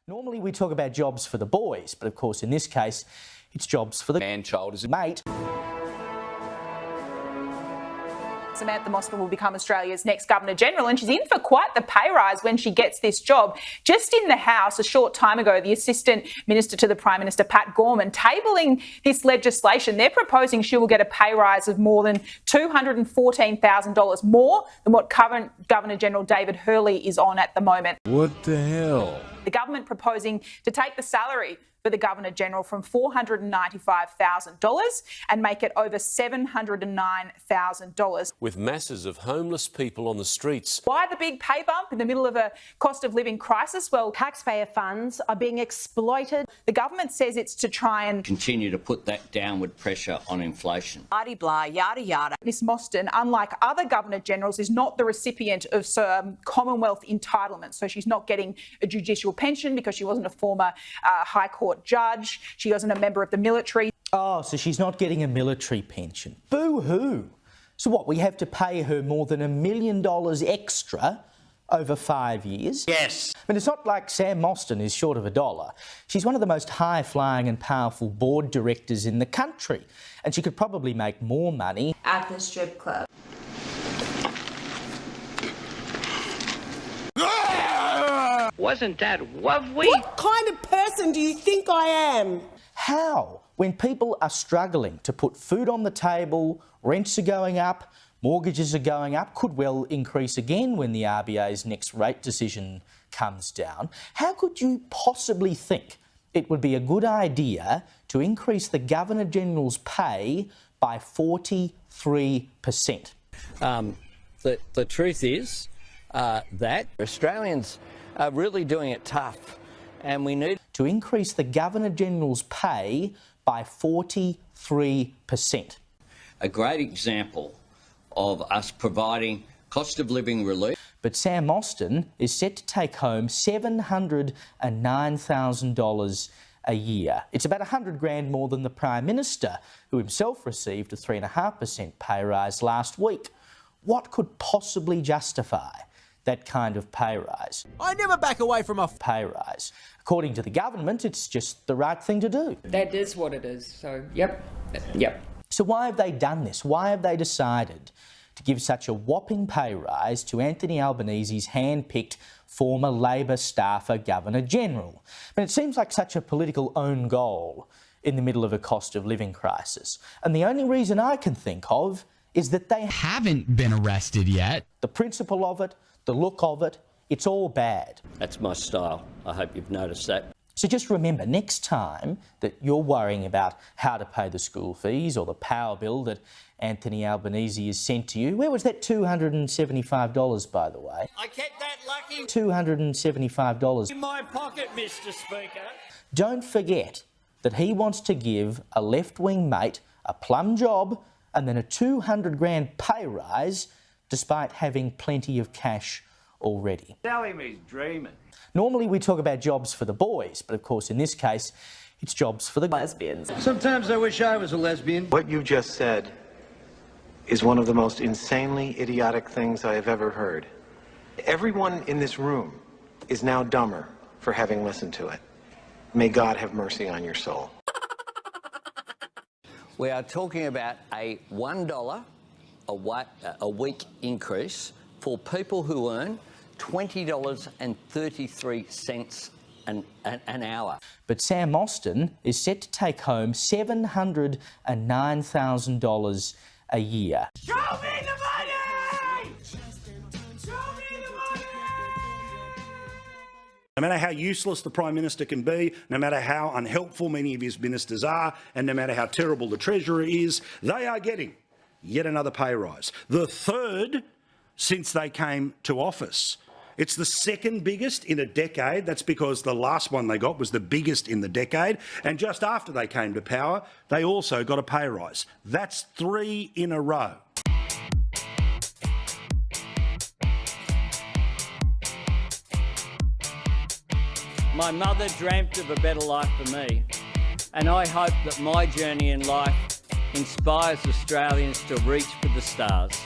Normally we talk about jobs for the boys, but of course in this case it's jobs for the man-child is mate. Samantha Mosman will become Australia's next Governor-General, and she's in for quite the pay rise when she gets this job. Just in the House a short time ago, the Assistant Minister to the Prime Minister, Pat Gorman, tabling this legislation. They're proposing she will get a pay rise of more than $214,000, more than what current Governor-General David Hurley is on at the moment. What the hell? The government proposing to take the salary for the Governor-General from $495,000 and make it over $709,000. With masses of homeless people on the streets. Why the big pay bump in the middle of a cost of living crisis? Well, taxpayer funds are being exploited. The government says it's to try and continue to put that downward pressure on inflation. Blah, blah, yada, yada. Miss Mosman, unlike other Governor-Generals, is not the recipient of some Commonwealth entitlements. So she's not getting a judicial pension because she wasn't a former High Court judge. She wasn't a member of the military. Oh, so she's not getting a military pension. Boo-hoo. So what, we have to pay her more than $1 million extra over 5 years? Yes. But it's not like Sam Mosman is short of a dollar. She's one of the most high-flying and powerful board directors in the country, and she could probably make more money at the strip club. Wasn't that lovely? What kind of person do you think I am? How? When people are struggling to put food on the table, rents are going up, mortgages are going up, could well increase again when the RBA's next rate decision comes down. How could you possibly think it would be a good idea to increase the Governor-General's pay by 43%? The truth is that Australians are really doing it tough, and we need to increase the Governor-General's pay by 43%. a great example of us providing cost of living relief. But Sam Mosman is set to take home $709,000 a year. It's about $100,000 more than the Prime Minister, who himself received a 3.5% pay rise last week. What could possibly justify that kind of pay rise? I never back away from a pay rise. According to the government, it's just the right thing to do. That is what it is. So, yep. So why have they done this? Why have they decided to give such a whopping pay rise to Anthony Albanese's hand-picked former Labor staffer Governor-General? But it seems like such a political own goal in the middle of a cost of living crisis. And the only reason I can think of is that they haven't been arrested yet. The principle of it, the look of it, it's all bad. That's my style. I hope you've noticed that. So just remember, next time that you're worrying about how to pay the school fees or the power bill that Anthony Albanese has sent to you, where was that $275, by the way? I kept that lucky $275. in my pocket, Mr. Speaker. Don't forget that he wants to give a left-wing mate a plum job and then a $200,000 pay rise, despite having plenty of cash already. Telling me he's dreaming. Normally we talk about jobs for the boys, but of course in this case it's jobs for the Lesbians. Sometimes I wish I was a lesbian. What you just said is one of the most insanely idiotic things I have ever heard. Everyone in this room is now dumber for having listened to it. May God have mercy on your soul. We are talking about a $1 a week increase for people who earn $20.33 an hour. But Sam Mosman is set to take home $709,000 a year. Show me the money! Show me the money! No matter how useless the Prime Minister can be, no matter how unhelpful many of his ministers are, and no matter how terrible the Treasurer is, they are getting yet another pay rise. The third since they came to office. It's the second biggest in a decade. That's because the last one they got was the biggest in the decade. And just after they came to power, they also got a pay rise. That's 3 in a row. My mother dreamt of a better life for me, and I hope that my journey in life inspires Australians to reach for the stars.